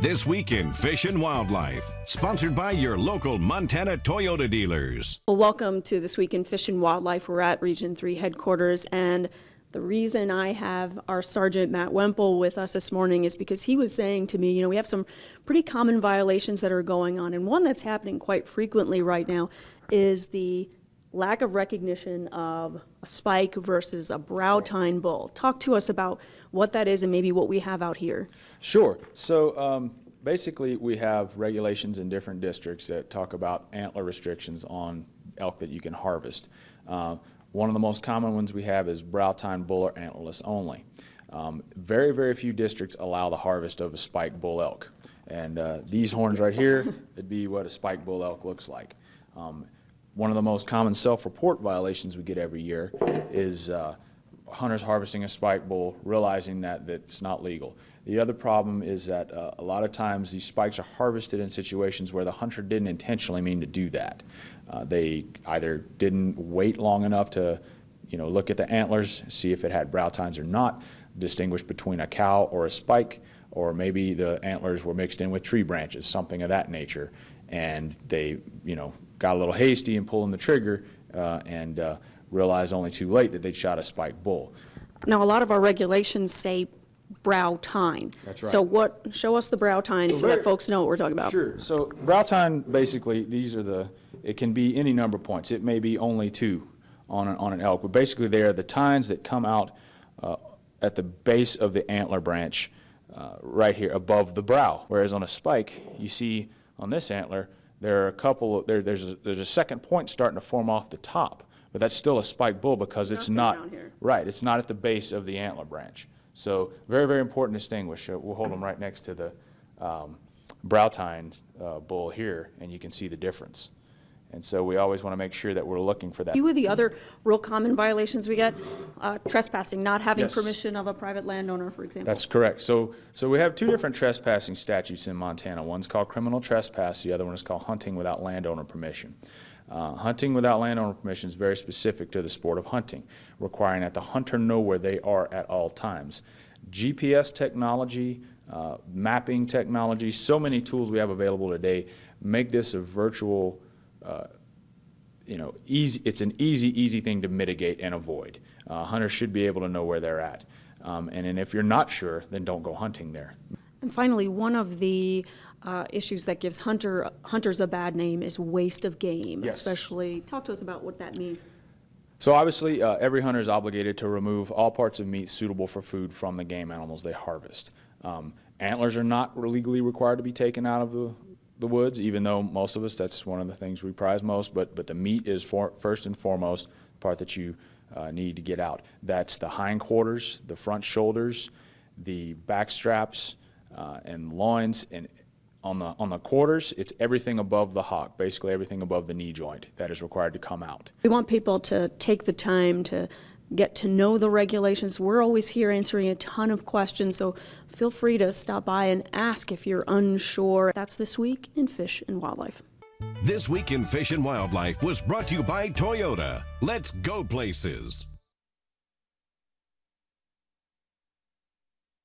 This Week in Fish and Wildlife, sponsored by your local Montana Toyota dealers. Well, welcome to This Week in Fish and Wildlife. We're at Region 3 headquarters, and the reason I have our Sergeant Matt Wemple with us this morning is because he was saying to me, we have some pretty common violations that are going on, and one that's happening quite frequently right now is the lack of recognition of a spike versus a brow tine bull. Talk to us about what that is and maybe what we have out here. Sure. So basically we have regulations in different districts that talk about antler restrictions on elk that you can harvest. One of the most common ones we have is brow tine bull or antlerless only. Very, very few districts allow the harvest of a spike bull elk. And these horns right here would be what a spike bull elk looks like. One of the most common self-report violations we get every year is hunters harvesting a spike bull, realizing that it's not legal. The other problem is that a lot of times these spikes are harvested in situations where the hunter didn't intentionally mean to do that. They either didn't wait long enough to look at the antlers, see if it had brow tines or not, distinguish between a cow or a spike, or maybe the antlers were mixed in with tree branches, something of that nature, and they got a little hasty in pulling the trigger and realized only too late that they'd shot a spike bull. Now, a lot of our regulations say brow tine. That's right. So show us the brow tine so that folks know what we're talking about. Sure. So brow tine, basically, it can be any number of points. It may be only 2 on an elk, but basically they are the tines that come out at the base of the antler branch right here above the brow. Whereas on a spike, you see on this antler, there are a couple of, there's a second point starting to form off the top, but that's still a spike bull because it's not, right, it's not at the base of the antler branch. So very, very important to distinguish. We'll hold them right next to the brow tine bull here, and you can see the difference. And so we always want to make sure that we're looking for that. A few of the other real common violations we get, trespassing, not having Yes. permission of a private landowner, for example. That's correct. So we have 2 different trespassing statutes in Montana. One's called criminal trespass. The other one is called hunting without landowner permission. Hunting without landowner permission is very specific to the sport of hunting, requiring that the hunter know where they are at all times. GPS technology, mapping technology, so many tools we have available today make this a virtual it's an easy thing to mitigate and avoid. Hunters should be able to know where they're at. And if you're not sure, then don't go hunting there. And finally, one of the issues that gives hunters a bad name is waste of game, Yes. especially. Talk to us about what that means. So obviously, every hunter is obligated to remove all parts of meat suitable for food from the game animals they harvest. Antlers are not legally required to be taken out of the woods, even though most of us, that's one of the things we prize most, but the meat is first and foremost the part that you need to get out. That's the hindquarters, the front shoulders, the back straps, and loins, and on the quarters, it's everything above the hock, basically everything above the knee joint that is required to come out. We want people to take the time to get to know the regulations. We're always here answering a ton of questions, so feel free to stop by and ask if you're unsure. That's This Week in Fish and Wildlife. This Week in Fish and Wildlife was brought to you by Toyota. Let's go places.